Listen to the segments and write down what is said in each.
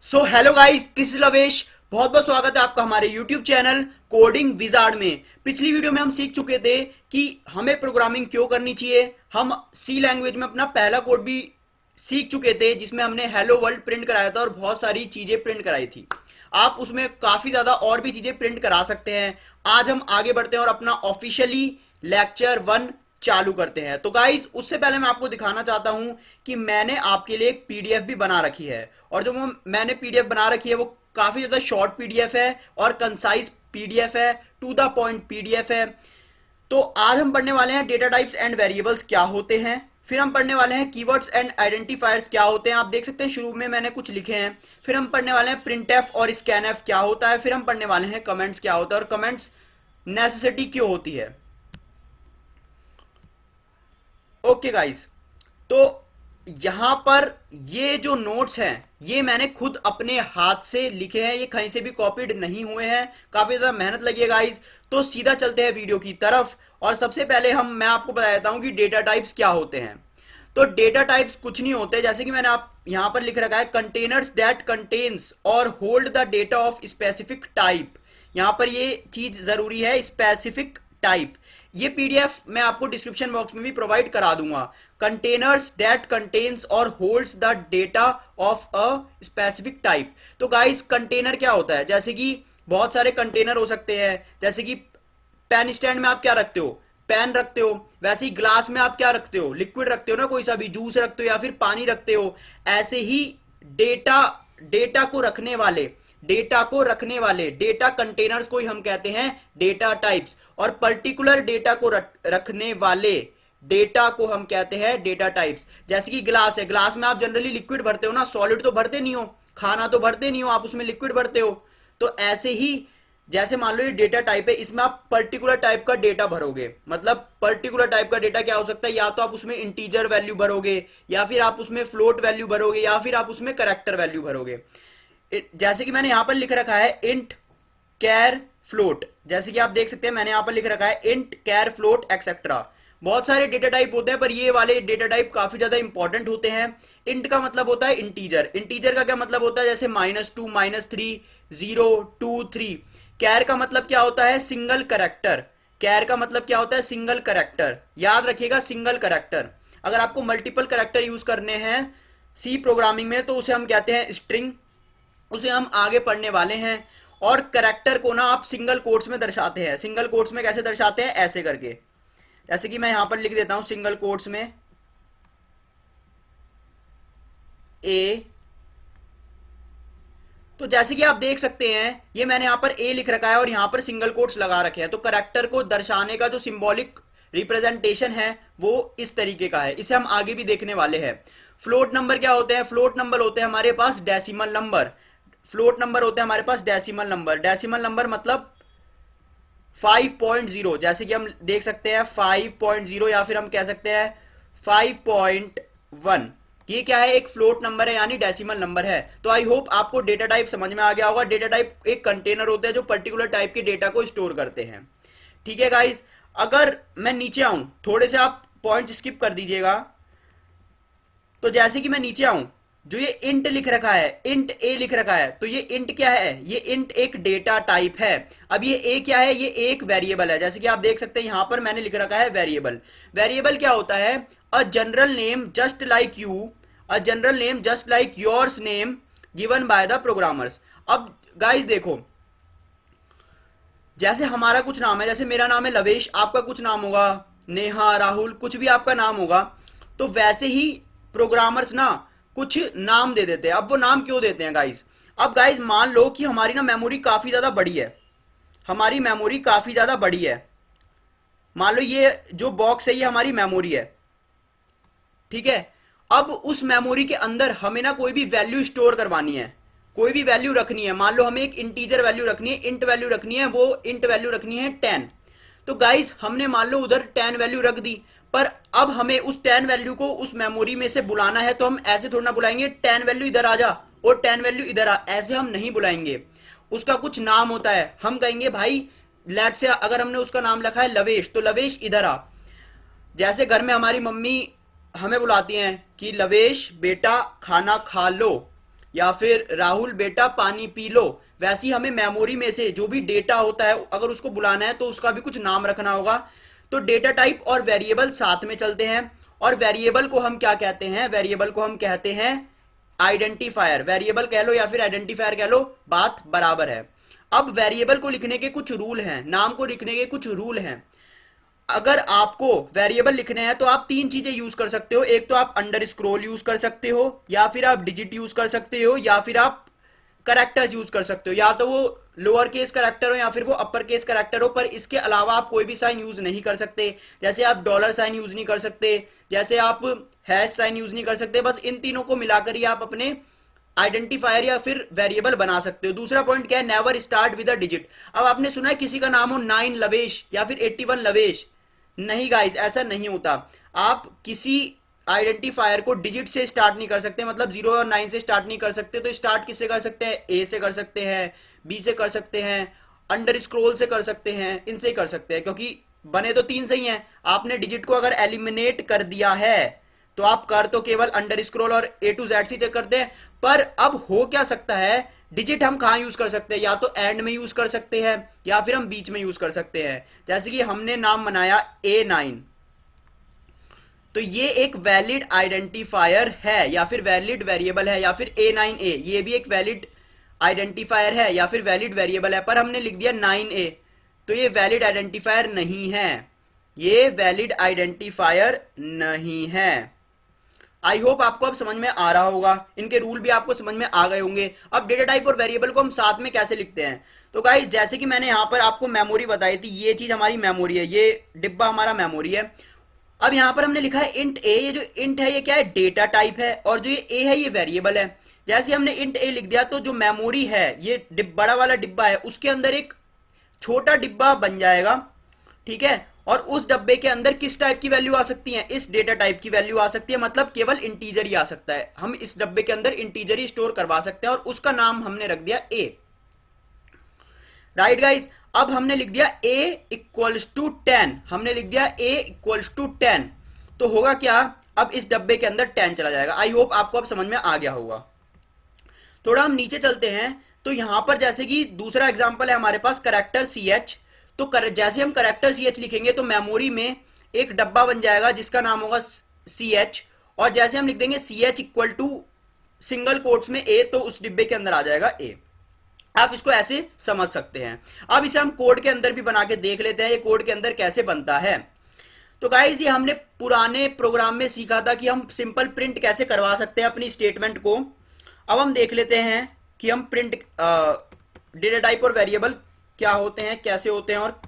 So hello guys, this is Lavesh. बहुत बहुत स्वागत है आपका हमारे यूट्यूब चैनल कोडिंग विजार्ड में। पिछली वीडियो में हम सीख चुके थे कि हमें प्रोग्रामिंग क्यों करनी चाहिए। हम सी लैंग्वेज में अपना पहला कोड भी सीख चुके थे जिसमें हमने हेलो वर्ल्ड प्रिंट कराया था और बहुत सारी चीजें प्रिंट कराई थी। आप उसमें काफी ज्यादा और भी चीजें प्रिंट करा सकते हैं। आज हम आगे बढ़ते हैं और अपना ऑफिशियली लेक्चर 1 चालू करते हैं। तो गाइस, उससे पहले मैं आपको दिखाना चाहता हूं कि मैंने आपके लिए एक पीडीएफ भी बना रखी है और जो मैंने पीडीएफ बना रखी है वो काफी ज्यादा शॉर्ट पीडीएफ है और कंसाइज पीडीएफ है, टू द पॉइंट पीडीएफ है। तो आज हम पढ़ने वाले हैं डेटा टाइप्स एंड वेरिएबल्स क्या होते हैं, फिर हम पढ़ने वाले हैं कीवर्ड्स एंड आइडेंटिफायर्स क्या होते हैं। आप देख सकते हैं शुरू में मैंने कुछ लिखे हैं। फिर हम पढ़ने वाले हैं प्रिंटएफ और स्कैनएफ क्या होता है। फिर हम पढ़ने वाले हैं कमेंट्स क्या होता है और कमेंट्स नेसेसिटी क्यों होती है। ओके गाइस, तो यहां पर ये जो नोट्स हैं ये मैंने खुद अपने हाथ से लिखे हैं, ये कहीं से भी कॉपीड नहीं हुए हैं। काफी ज्यादा मेहनत लगी है गाइस। तो सीधा चलते हैं वीडियो की तरफ और सबसे पहले मैं आपको बता देता हूं कि डेटा टाइप्स क्या होते हैं। तो डेटा टाइप्स कुछ नहीं होते, जैसे कि मैंने आप यहां पर लिख रखा है कंटेनर्स दैट कंटेन्स और hold the data of specific type. यहां पर ये चीज जरूरी है, स्पेसिफिक टाइप। ये पीडीएफ मैं आपको डिस्क्रिप्शन बॉक्स में भी प्रोवाइड करा दूंगा। कंटेनर्स दैट कंटेन्स और holds the data of a specific type. तो गाइस, कंटेनर क्या होता है? जैसे कि बहुत सारे कंटेनर हो सकते हैं, जैसे कि पेन स्टैंड में आप क्या रखते हो? पेन रखते हो। वैसे ही ग्लास में आप क्या रखते हो? लिक्विड रखते हो ना, कोई सा भी जूस रखते हो या फिर पानी रखते हो। ऐसे ही डेटा डेटा को रखने वाले डेटा कंटेनर्स को ही हम कहते हैं डेटा टाइप्स। और पर्टिकुलर डेटा को रखने वाले डेटा को हम कहते हैं डेटा टाइप्स। जैसे कि ग्लास है, ग्लास में आप जनरली लिक्विड भरते हो ना, सॉलिड तो भरते नहीं हो, खाना तो भरते नहीं हो, आप उसमें लिक्विड भरते हो। तो ऐसे ही जैसे मान लो ये डेटा टाइप है, इसमें आप पर्टिकुलर टाइप का डेटा भरोगे। मतलब पर्टिकुलर टाइप का डेटा क्या हो सकता है? या तो आप उसमें इंटीजर वैल्यू भरोगे, या फिर आप उसमें फ्लोट वैल्यू भरोगे, या फिर आप उसमें करेक्टर वैल्यू भरोगे। जैसे कि मैंने यहां पर लिख रखा है इंट कैर फ्लोट। जैसे कि आप देख सकते हैं मैंने यहां पर लिख रखा है इंट कैर फ्लोट एक्सेट्रा। बहुत सारे डेटा टाइप होते हैं पर ये वाले डेटा टाइप काफी ज्यादा इंपॉर्टेंट होते हैं। इंट का मतलब होता है इंटीजर। इंटीजर का क्या मतलब होता है? जैसे -2, -3, 0, 2, 3। कैर का मतलब क्या होता है? Single character. कैर का मतलब क्या होता है? Single character. याद रखिएगा, सिंगल करेक्टर। अगर आपको मल्टीपल करेक्टर यूज करने हैं सी प्रोग्रामिंग में तो उसे हम कहते हैं स्ट्रिंग। उसे हम आगे पढ़ने वाले हैं। और करेक्टर को ना आप सिंगल कोट्स में दर्शाते हैं। सिंगल कोट्स में कैसे दर्शाते हैं? ऐसे करके। जैसे कि मैं यहां पर लिख देता हूं सिंगल कोट्स में ए। तो जैसे कि आप देख सकते हैं ये मैंने यहां पर ए लिख रखा है और यहां पर सिंगल कोट्स लगा रखे हैं। तो करेक्टर को दर्शाने का जो सिंबॉलिक रिप्रेजेंटेशन है वो इस तरीके का है। इसे हम आगे भी देखने वाले हैं। फ्लोट नंबर क्या होते हैं? फ्लोट नंबर होते हैं हमारे पास डेसिमल नंबर। फ्लोट नंबर होते हैं हमारे पास डेसिमल नंबर। डेसिमल नंबर मतलब 5.0। जैसे कि हम देख सकते हैं 5.0 या फिर हम कह सकते हैं 5.1। ये क्या है? एक फ्लोट नंबर है, यानी डेसिमल नंबर है। तो आई होप आपको डेटा टाइप समझ में आ गया होगा। डेटा टाइप एक कंटेनर होते हैं जो पर्टिकुलर टाइप के डेटा को स्टोर करते हैं। ठीक है गाइस, अगर मैं नीचे आऊं, थोड़े से आप पॉइंट स्किप कर दीजिएगा। तो जैसे कि मैं नीचे आऊं, जो ये इंट लिख रखा है, इंट ए लिख रखा है, तो ये इंट क्या है? ये इंट एक डेटा टाइप है। अब ये ए क्या है? ये एक वेरिएबल है। जैसे कि आप देख सकते हैं यहां पर मैंने लिख रखा है वेरिएबल। वेरिएबल क्या होता है? A general name just like you, a general name just like yours name given by the programmers. अब गाइस देखो, जैसे हमारा कुछ नाम है, जैसे मेरा नाम है लवेश, आपका कुछ नाम होगा, नेहा, राहुल, कुछ भी आपका नाम होगा। तो वैसे ही प्रोग्रामर्स ना कुछ नाम दे देते हैं। अब वो नाम क्यों देते हैं गाइस? अब गाइस मान लो कि हमारी ना मेमोरी काफी ज्यादा बड़ी है। हमारी मेमोरी काफी ज्यादा बड़ी है। मान लो ये जो बॉक्स है ये हमारी मेमोरी है। ठीक है। अब उस मेमोरी के अंदर हमें ना कोई भी वैल्यू स्टोर करवानी है, कोई भी वैल्यू रखनी है। मान लो हमें एक इंटीजर वैल्यू रखनी है, इंट वैल्यू रखनी है। वो इंट वैल्यू रखनी है 10। तो गाइस हमने मान लो उधर 10 वैल्यू रख दी, पर अब हमें उस 10 वैल्यू को उस मेमोरी में से बुलाना है। तो हम ऐसे थोड़ा ना बुलाएंगे 10 वैल्यू इधर आ जा और 10 वैल्यू इधर आ, ऐसे हम नहीं बुलाएंगे। उसका कुछ नाम होता है। हम कहेंगे भाई लेट से अगर हमने उसका नाम रखा है लवेश, तो लवेश इधर आ। जैसे घर में हमारी मम्मी हमें बुलाती हैं कि लवेश बेटा खाना खा लो, या फिर राहुल बेटा पानी पी लो, वैसे ही हमें मेमोरी में से जो भी डेटा होता है अगर उसको बुलाना है तो उसका भी कुछ नाम रखना होगा। तो डेटा टाइप और वेरिएबल साथ में चलते हैं, और वेरिएबल को हम क्या कहते हैं, वेरिएबल को हम कहते हैं आइडेंटिफायर। वेरिएबल कह लो या फिर आइडेंटिफायर कह लो, बात बराबर है। अब वेरिएबल को लिखने के कुछ रूल हैं, नाम को लिखने के कुछ रूल हैं। अगर आपको वेरिएबल लिखने हैं तो आप तीन चीजें यूज कर सकते हो। एक तो आप अंडर स्क्रोल यूज कर सकते हो, या फिर आप डिजिट यूज कर सकते हो, या फिर आप करेक्टर्स यूज कर सकते हो। या तो वो लोअर केस करेक्टर हो या फिर वो अपर केस करेक्टर हो, पर इसके अलावा आप कोई भी साइन यूज नहीं कर सकते। जैसे आप डॉलर साइन यूज नहीं कर सकते, जैसे आप हैश साइन यूज नहीं कर सकते। बस इन तीनों को मिलाकर ही आप अपने आइडेंटिफायर या फिर वेरिएबल बना सकते हो। दूसरा पॉइंट क्या है, never start with a digit. अब आपने सुना है किसी का नाम हो 9 लवेश या फिर 81 लवेश, नहीं गाइस, ऐसा नहीं होता। आप किसी आइडेंटिफायर को डिजिट से स्टार्ट नहीं कर सकते, मतलब 0 और 9 से स्टार्ट नहीं कर सकते। तो स्टार्ट किससे कर सकते हैं, ए से कर सकते हैं, बी से कर सकते हैं, अंडर स्क्रोल से कर सकते हैं, इनसे कर सकते हैं, क्योंकि बने तो तीन से ही हैं। आपने डिजिट को अगर एलिमिनेट कर दिया है तो आप कर तो केवल अंडर स्क्रोल और ए टू जेड से चेक करते हैं। पर अब हो क्या सकता है, डिजिट हम कहाँ यूज कर सकते हैं, या तो एंड में यूज कर सकते हैं या फिर हम बीच में यूज कर सकते हैं। जैसे कि हमने नाम बनाया A9, तो ये एक वैलिड आइडेंटिफायर है या फिर वैलिड वेरिएबल है, या फिर A9A ये भी एक वैलिड आइडेंटिफायर है या फिर वैलिड वेरिएबल है। पर हमने लिख दिया 9A, तो ये वैलिड आइडेंटिफायर नहीं है, ये वैलिड आइडेंटिफायर नहीं है। आई होप आपको अब समझ में आ रहा होगा, इनके रूल भी आपको समझ में आ गए होंगे। अब डेटा टाइप और वेरिएबल को हम साथ में कैसे लिखते हैं, तो गाइस जैसे कि मैंने यहाँ पर आपको मेमोरी बताई थी, ये चीज हमारी मेमोरी है, ये डिब्बा हमारा मेमोरी है। अब यहाँ पर हमने लिखा है इंट ए, ये जो इंट है ये क्या है, डेटा टाइप है, और जो ये ए है ये वेरिएबल है। जैसे हमने इंट ए लिख दिया तो जो मेमोरी है, ये बड़ा वाला डिब्बा है, उसके अंदर एक छोटा डिब्बा बन जाएगा, ठीक है। और उस डब्बे के अंदर किस टाइप की वैल्यू आ सकती है, इस डेटा टाइप की वैल्यू आ सकती है, मतलब केवल इंटीजर ही आ सकता है। हम इस डब्बे के अंदर इंटीजर ही स्टोर करवा सकते हैं, और उसका नाम हमने रख दिया ए, राइट गाइस। अब हमने लिख दिया a इक्वल्स टू 10, हमने लिख दिया a इक्वल्स टू 10, तो होगा क्या, अब इस डब्बे के अंदर 10 चला जाएगा। आई होप आपको अब समझ में आ गया होगा। थोड़ा हम नीचे चलते हैं, तो यहां पर जैसे कि दूसरा एग्जांपल है हमारे पास करेक्टर CH, तो जैसे हम करेक्टर CH लिखेंगे तो मेमोरी में एक डब्बा बन जाएगा जिसका नाम होगा CH, और जैसे हम लिख देंगे CH equal to single quotes में A, तो उस डिब्बे के अंदर आ जाएगा A। आप इसको ऐसे समझ सकते हैं। अब इसे हम कोड के अंदर भी बना के देख लेते हैं, ये कोड के अंदर कैसे बनता है। तो गाइस ये हमने पुराने प्रोग्राम में सीखा था कि हम सिंपल प्रिंट कैसे करवा सकते हैं अपनी स्टेटमेंट को। अब हम देख लेते हैं कि हम प्रिंट डेटा टाइप और वेरिएबल क्या होते हैं, कैसे होते हैं, और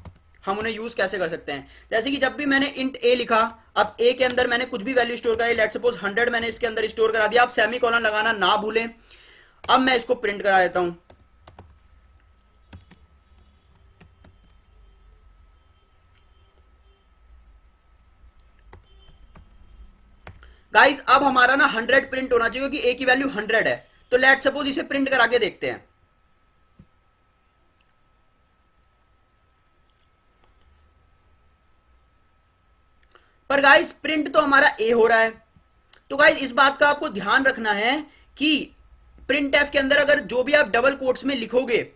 हम उन्हें यूज कैसे कर सकते हैं। जैसे कि जब भी मैंने इंट ए लिखा, अब ए के अंदर मैंने कुछ भी वैल्यू स्टोर कराई, लेट सपोज 100 मैंने इसके अंदर स्टोर करा दिया। आप सेमी कॉलन लगाना ना भूलें। अब मैं इसको प्रिंट करा देता हूं। गाइस अब हमारा ना 100 प्रिंट होना चाहिए क्योंकि ए की वैल्यू 100 है। तो लेट सपोज इसे प्रिंट करा के देखते हैं। पर गाइस प्रिंट तो हमारा ए हो रहा है। तो गाइस इस बात का आपको ध्यान रखना है कि प्रिंट एफ के अंदर अगर जो भी आप डबल कोट्स में लिखोगे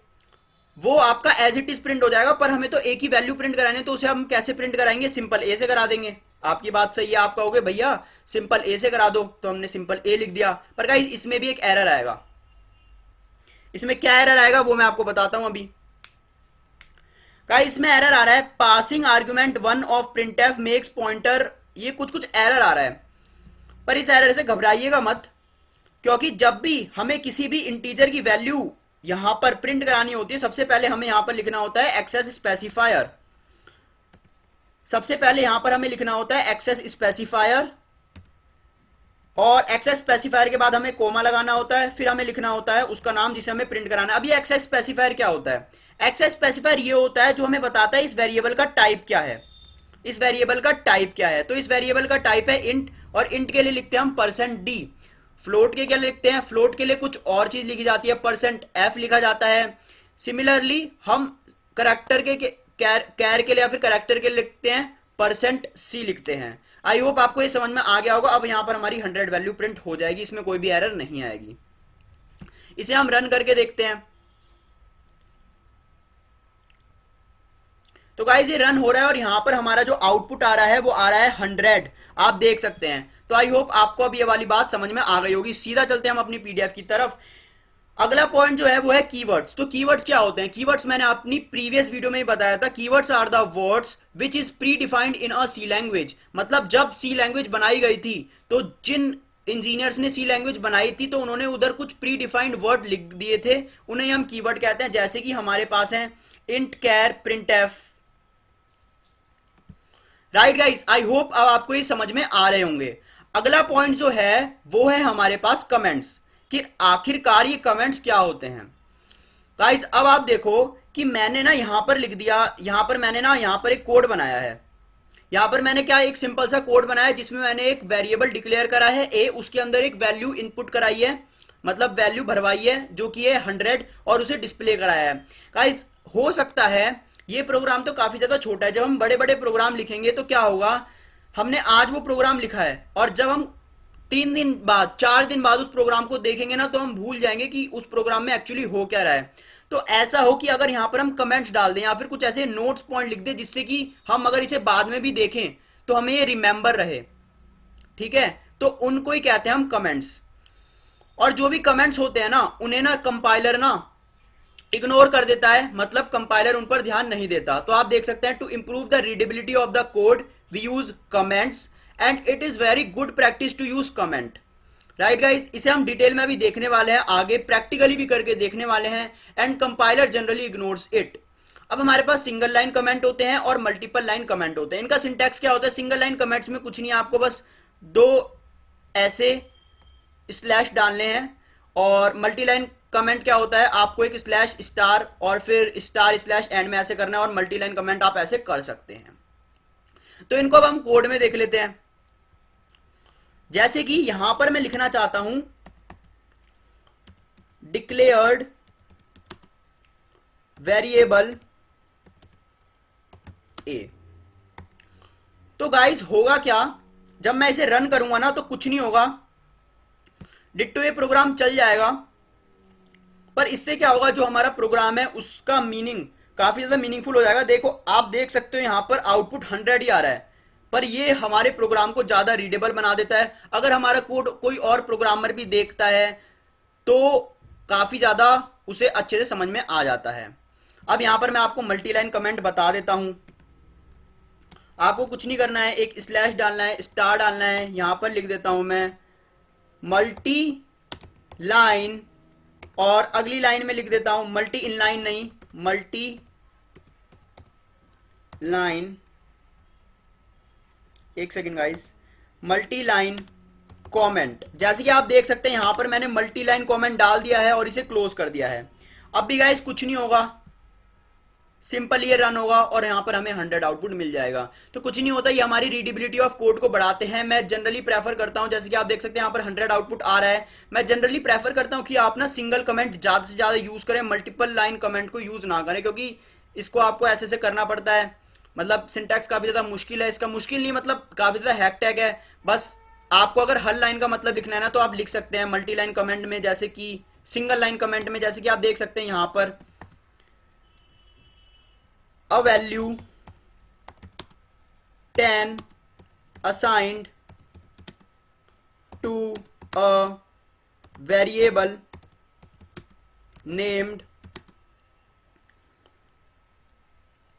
वो आपका एज इट इज प्रिंट हो जाएगा। पर हमें तो ए की वैल्यू प्रिंट करानी है, तो उसे हम कैसे प्रिंट कराएंगे, सिंपल ए से करा देंगे। आपकी बात सही है, आप कहोगे भैया सिंपल ए से करा दो, तो हमने सिंपल ए लिख दिया। पर गाइस इसमें भी एक एरर आएगा। इसमें क्या एरर आएगा वो मैं आपको बताता हूं अभी। गाइस इसमें एरर आ रहा है, passing argument 1 of printf makes pointer, ये कुछ एरर आ रहा है। पर इस एरर से घबराइएगा मत, क्योंकि जब भी हमें किसी भी इंटीजर की वैल्यू यहां पर प्रिंट करानी होती है, सबसे पहले हमें यहां पर लिखना होता है एक्सेस स्पेसिफायर। सबसे पहले यहां पर हमें लिखना होता है एक्सेस स्पेसिफायर, और एक्सेस स्पेसिफायर के बाद हमें कोमा लगाना होता है, फिर हमें लिखना होता है उसका नाम जिसे हमें प्रिंट कराना है। अब ये एक्सेस स्पेसिफायर क्या होता है, एक्सेस स्पेसिफायर ये होता है जो हमें बताता है इस वेरिएबल का टाइप क्या है, इस वेरिएबल का टाइप क्या है। तो इस वेरिएबल का टाइप है इंट, और इंट के लिए लिखते हैं हम %d। फ्लोट के क्या लिखते हैं, फ्लोट के लिए कुछ और चीज लिखी जाती है, %f लिखा जाता है। सिमिलरली हम करेक्टर के कैर के लिए या फिर करेक्टर के लिए लिखते हैं %c लिखते हैं। आई होप आपको ये समझ में आ गया होगा। अब यहाँ पर हमारी 100 वैल्यू प्रिंट हो जाएगी, इसमें कोई भी एरर नहीं आएगी। इसे हम रन करके देखते हैं। तो गाइस ये रन हो रहा है और यहां पर हमारा जो आउटपुट आ रहा है वो आ रहा है 100, आप देख सकते हैं। तो आई होप आपको अब ये वाली बात समझ में आ गई होगी। सीधा चलते हैं हम अपनी पीडीएफ की तरफ। अगला पॉइंट जो है वो है कीवर्ड्स। तो कीवर्ड्स क्या होते हैं? कीवर्ड्स मैंने अपनी प्रीवियस वीडियो में ही बताया था। Keywords are the words which is predefined in a C language. मतलब जब सी लैंग्वेज बनाई गई थी तो जिन इंजीनियर्स ने सी लैंग्वेज बनाई थी तो उन्होंने उधर कुछ प्री डिफाइंड वर्ड लिख दिए थे, उन्हें हम कीवर्ड कहते हैं। जैसे कि हमारे पास है int, char, printf. Right guys, I hope अब आपको ये समझ में आ रहे होंगे। अगला पॉइंट जो है वो है हमारे पास कमेंट्स, कि आखिरकार ये कमेंट्स क्या होते हैं। गाइस अब आप देखो कि मैंने ना यहां पर लिख दिया, यहां पर एक कोड बनाया है। यहां पर मैंने क्या एक सिंपल सा कोड बनाया है जिसमें मैंने एक वेरिएबल डिक्लेयर करा है ए, उसके अंदर एक वैल्यू इनपुट कराई है, मतलब वैल्यू भरवाई है जो कि है 100, और उसे डिस्प्ले कराया है। गाइस हो सकता है ये प्रोग्राम तो काफी ज्यादा छोटा है, जब हम बड़े बड़े प्रोग्राम लिखेंगे तो क्या होगा, हमने आज वो प्रोग्राम लिखा है और जब हम 3 दिन बाद 4 दिन बाद उस प्रोग्राम को देखेंगे ना तो हम भूल जाएंगे कि उस प्रोग्राम में एक्चुअली हो क्या रहा है। तो ऐसा हो कि अगर यहां पर हम कमेंट्स डाल दें या फिर कुछ ऐसे नोट्स पॉइंट लिख दें जिससे कि हम अगर इसे बाद में भी देखें तो हमें ये रिमेंबर रहे, ठीक है, तो उनको ही कहते हैं हम कमेंट्स। और जो भी कमेंट्स होते हैं ना उन्हें ना कंपाइलर ना इग्नोर कर देता है, मतलब कंपाइलर उन पर ध्यान नहीं देता। तो आप देख सकते हैं to improve the readability of the code we use comments and it is very good practice to use comment. Right guys, इसे हम डिटेल में भी देखने वाले हैं, आगे प्रैक्टिकली भी करके देखने वाले हैं। And compiler generally ignores it. अब हमारे पास सिंगल लाइन कमेंट होते हैं और मल्टीपल लाइन कमेंट होते हैं। इनका सिंटैक्स क्या होता है? सिंगल लाइन कमेंट्स में कुछ नहीं है, आपको बस 2 ऐसे स्लैश डालने हैं। और मल्टी लाइन कमेंट क्या होता है? आपको एक स्लैश स्टार और फिर स्टार स्लैश एंड में ऐसे करना है, और मल्टी लाइन कमेंट आप ऐसे कर सकते हैं। तो इनको अब हम कोड में देख लेते हैं। जैसे कि यहां पर मैं लिखना चाहता हूं डिक्लेयर्ड वेरिएबल ए। तो गाइस होगा क्या, जब मैं इसे रन करूंगा ना तो कुछ नहीं होगा, डिट्टो ये प्रोग्राम चल जाएगा। पर इससे क्या होगा, जो हमारा प्रोग्राम है उसका मीनिंग काफी ज्यादा मीनिंगफुल हो जाएगा। देखो आप देख सकते हो यहां पर आउटपुट 100 ही आ रहा है, पर ये हमारे प्रोग्राम को ज्यादा रीडेबल बना देता है। अगर हमारा कोड कोई और प्रोग्रामर भी देखता है तो काफी ज्यादा उसे अच्छे से समझ में आ जाता है। अब यहां पर मैं आपको मल्टी लाइन कमेंट बता देता हूं। आपको कुछ नहीं करना है, एक स्लैश डालना है, स्टार डालना है। यहां पर लिख देता हूं मैं मल्टी लाइन, और अगली लाइन में लिख देता हूं मल्टी इन लाइन नहीं, मल्टी लाइन, एक second guys, multi line comment. जैसे कि आप देख सकते हैं यहां पर मैंने मल्टी लाइन कॉमेंट डाल दिया है और इसे क्लोज कर दिया है। अब भी गाइस कुछ नहीं होगा, सिंपल ये रन होगा और यहां पर हमें 100 आउटपुट मिल जाएगा। तो कुछ नहीं होता, ये हमारी रीडेबिलिटी ऑफ कोड को बढ़ाते हैं। मैं जनरली प्रेफर करता हूं, जैसे कि आप देख सकते हैं यहां पर 100 आउटपुट आ रहा है, मैं जनरली प्रेफर करता हूं कि आप ना सिंगल कमेंट ज्यादा से ज्यादा यूज करें, मल्टीपल लाइन कमेंट को यूज ना करें, क्योंकि इसको आपको ऐसे से करना पड़ता है। मतलब सिंटैक्स काफी ज्यादा मुश्किल है, इसका मुश्किल नहीं मतलब काफी ज्यादा हैक्टैग है। बस आपको अगर हर लाइन का मतलब लिखना है ना तो आप लिख सकते हैं मल्टी लाइन कमेंट में, जैसे कि सिंगल लाइन कमेंट में। जैसे कि आप देख सकते हैं यहां पर a value 10 assigned to a variable named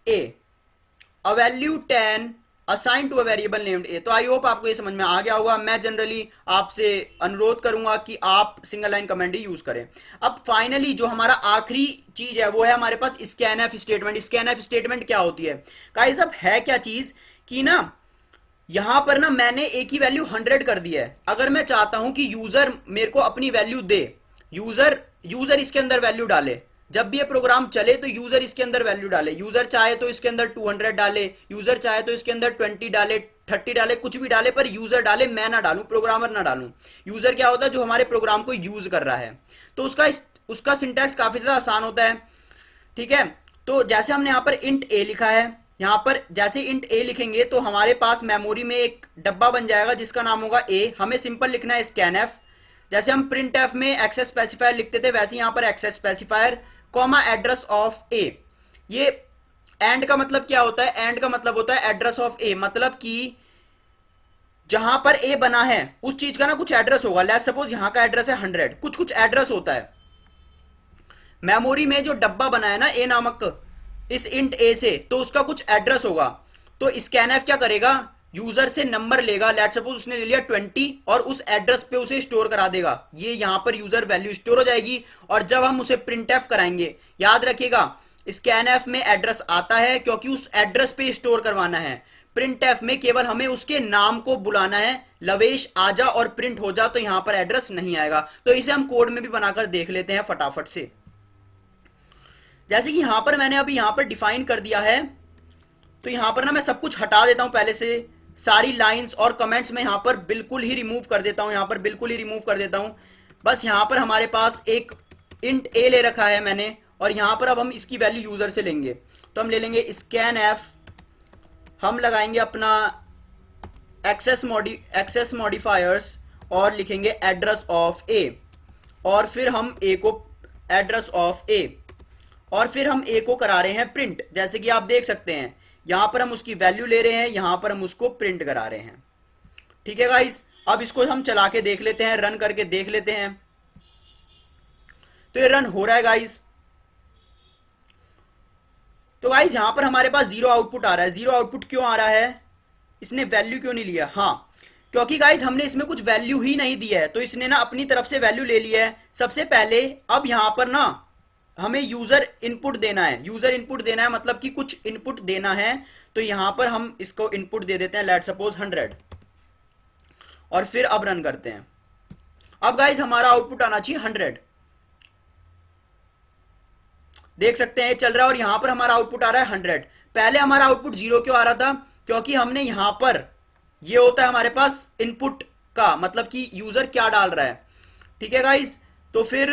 a, a value 10 assign to a variable named A. तो आई होप आपको ये समझ में आ गया होगा। मैं जनरली आपसे अनुरोध करूंगा कि आप सिंगल लाइन कमेंट ही यूज करें। अब फाइनली जो हमारा आखिरी चीज है वो है हमारे पास स्कैनएफ स्टेटमेंट। स्कैनएफ स्टेटमेंट क्या होती है गाइस? अब है क्या चीज कि ना यहां पर ना मैंने एक ही वैल्यू 100 कर दी है। अगर मैं चाहता हूं कि यूजर मेरे को अपनी वैल्यू दे, यूजर इसके अंदर वैल्यू डाले, जब भी ये प्रोग्राम चले तो यूजर इसके अंदर वैल्यू डाले। यूजर चाहे तो इसके अंदर 200 डाले, यूजर चाहे तो इसके अंदर 20 डाले, 30 डाले, कुछ भी डाले, पर यूजर डाले, मैं ना डालूं, प्रोग्रामर ना डालूं। यूजर क्या होता है? जो हमारे प्रोग्राम को यूज कर रहा है। तो उसका सिंटैक्स काफी ज्यादा आसान होता है, ठीक है। तो जैसे हमने यहाँ पर इंट ए लिखा है, यहाँ पर जैसे इंट ए लिखेंगे तो हमारे पास मेमोरी में एक डब्बा बन जाएगा जिसका नाम होगा ए। हमें सिंपल लिखना है स्कैनएफ। जैसे हम प्रिंट एफ में एक्सेस स्पेसिफायर लिखते थे, वैसे यहां पर access specifier comma address of A. ये एंड का मतलब क्या होता है? एंड का मतलब होता है एड्रेस ऑफ ए, मतलब कि जहां पर ए बना है उस चीज का ना कुछ एड्रेस होगा। लेट्स सपोज यहां का एड्रेस है 100, कुछ कुछ एड्रेस होता है मेमोरी में। जो डब्बा बना है ना ए नामक इस इंट ए से, तो उसका कुछ एड्रेस होगा। तो स्कैनएफ क्या करेगा? यूजर से नंबर लेगा, लेट्स सपोज उसने ले लिया 20, और उस एड्रेस पे उसे स्टोर करा देगा। ये यहां पर यूजर वैल्यू स्टोर हो जाएगी, और जब हम उसे प्रिंटएफ कराएंगे, याद रखिएगा स्कैनएफ में एड्रेस आता है क्योंकि उस एड्रेस पे स्टोर करवाना है। प्रिंटएफ में केवल हमें उसके नाम को बुलाना है, लवेश आजा और प्रिंट हो जा, तो यहां पर एड्रेस नहीं आएगा। तो इसे हम कोड में भी बनाकर देख लेते हैं फटाफट से। जैसे कि यहां पर मैंने अभी यहां पर डिफाइन कर दिया है, तो यहां पर ना मैं सब कुछ हटा देता हूं पहले से। सारी लाइंस और कमेंट्स में यहां पर बिल्कुल ही रिमूव कर देता हूं, यहां पर बिल्कुल ही रिमूव कर देता हूं। बस यहां पर हमारे पास एक इंट ए ले रखा है मैंने, और यहां पर अब हम इसकी वैल्यू यूजर से लेंगे। तो हम ले लेंगे स्कैन एफ, हम लगाएंगे अपना एक्सेस मॉडिफायर्स और लिखेंगे एड्रेस ऑफ ए, और फिर हम ए को एड्रेस ऑफ ए, और फिर हम ए को करा रहे हैं प्रिंट। जैसे कि आप देख सकते हैं यहां पर हम उसकी वैल्यू ले रहे हैं, यहां पर हम उसको प्रिंट करा रहे हैं। ठीक है गाइस, अब इसको हम चला के देख लेते हैं, रन करके देख लेते हैं। तो ये रन हो रहा है गाइस। तो गाइस यहां पर हमारे पास जीरो आउटपुट आ रहा है। जीरो आउटपुट क्यों आ रहा है? इसने वैल्यू क्यों नहीं लिया? हाँ, क्योंकि गाइस हमने इसमें कुछ वैल्यू ही नहीं दी है, तो इसने ना अपनी तरफ से वैल्यू ले लिया है सबसे पहले। अब यहां पर ना हमें यूजर इनपुट देना है, यूजर इनपुट देना है मतलब कि कुछ इनपुट देना है। तो यहां पर हम इसको इनपुट दे देते हैं, लेट सपोज 100, और फिर अब रन करते हैं। अब गाइस हमारा आउटपुट आना चाहिए 100। देख सकते हैं चल रहा है, और यहां पर हमारा आउटपुट आ रहा है 100। पहले हमारा आउटपुट 0 क्यों आ रहा था? क्योंकि हमने यहां पर, ये होता है हमारे पास इनपुट का मतलब कि यूजर क्या डाल रहा है। ठीक है गाइस, तो फिर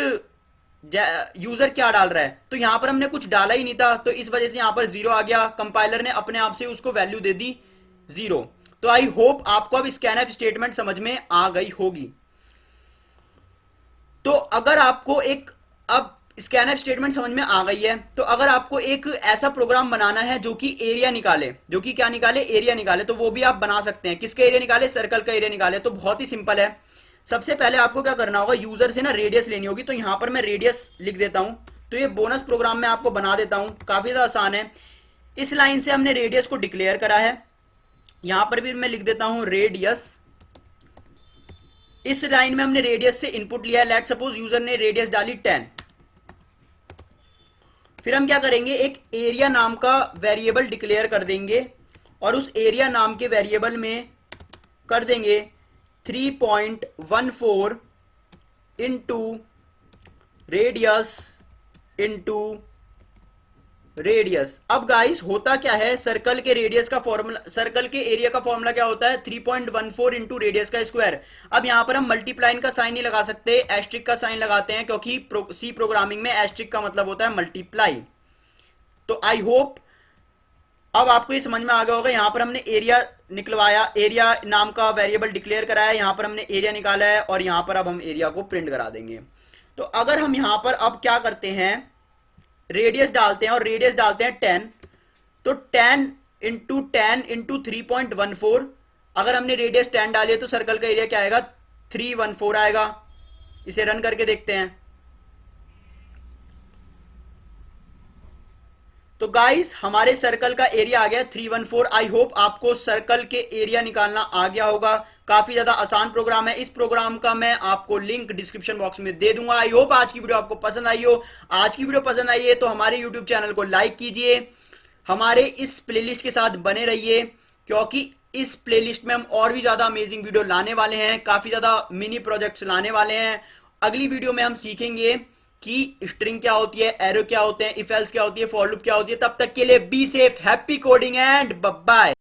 यूजर क्या डाल रहा है, तो यहां पर हमने कुछ डाला ही नहीं था, तो इस वजह से यहां पर 0 आ गया। कंपाइलर ने अपने आप से उसको वैल्यू दे दी 0। तो आई होप आपको अब स्कैनएफ स्टेटमेंट समझ में आ गई होगी। तो अगर आपको एक अब स्कैनएफ स्टेटमेंट समझ में आ गई है, तो अगर आपको एक ऐसा प्रोग्राम बनाना है जो कि एरिया निकाले, जो कि क्या निकाले? एरिया निकाले, तो वो भी आप बना सकते हैं। किसका एरिया निकाले? सर्कल का एरिया निकाले। तो बहुत ही सिंपल है। सबसे पहले आपको क्या करना होगा? यूजर से ना रेडियस लेनी होगी। तो यहां पर मैं रेडियस लिख देता हूं। तो ये बोनस प्रोग्राम में आपको बना देता हूं, काफी ज्यादा आसान है। इस लाइन से हमने रेडियस को डिक्लेयर करा है, यहां पर भी मैं लिख देता हूं रेडियस। इस लाइन में हमने रेडियस से इनपुट लिया है, लेट सपोज यूजर ने रेडियस डाली 10। फिर हम क्या करेंगे? एक एरिया नाम का वेरिएबल डिक्लेयर कर देंगे, और उस एरिया नाम के वेरिएबल में कर देंगे 3.14 इंटू रेडियस इंटू रेडियस। अब गाइस होता क्या है? सर्कल के रेडियस का फॉर्मूला, सर्कल के एरिया का फॉर्मूला क्या होता है? 3.14 इंटू रेडियस का स्क्वायर। अब यहां पर हम मल्टीप्लाइन का साइन नहीं लगा सकते, एस्ट्रिक का साइन लगाते हैं, क्योंकि सी प्रोग्रामिंग में एस्ट्रिक का मतलब होता है मल्टीप्लाई। तो आई होप अब आपको ये समझ में आ गया होगा। यहां पर हमने एरिया निकलवाया, एरिया नाम का वेरिएबल डिक्लेयर कराया, यहां पर हमने एरिया निकाला है, और यहां पर अब हम एरिया को प्रिंट करा देंगे। तो अगर हम यहां पर अब क्या करते हैं? रेडियस डालते हैं, और रेडियस डालते हैं 10। तो 10 इंटू 3.14, अगर हमने रेडियस 10 डाली है तो सर्कल का एरिया क्या आएगा? 314 आएगा। इसे रन करके देखते हैं। तो गाइस हमारे सर्कल का एरिया आ गया 314। आई होप आपको सर्कल के एरिया निकालना आ गया होगा। काफी ज्यादा आसान प्रोग्राम है। इस प्रोग्राम का मैं आपको लिंक डिस्क्रिप्शन बॉक्स में दे दूंगा। आई होप आज की वीडियो आपको पसंद आई हो। आज की वीडियो पसंद आई है तो हमारे यूट्यूब चैनल को लाइक कीजिए, हमारे इस प्लेलिस्ट के साथ बने रहिए, क्योंकि इस प्लेलिस्ट में हम और भी ज्यादा अमेजिंग वीडियो लाने वाले हैं, काफी ज्यादा मिनी प्रोजेक्ट्स लाने वाले हैं। अगली वीडियो में हम सीखेंगे कि स्ट्रिंग क्या होती है, एरो क्या होते हैं, इफ एल्स क्या होती है, फॉर लूप क्या होती है। तब तक के लिए be safe, happy coding and bye bye.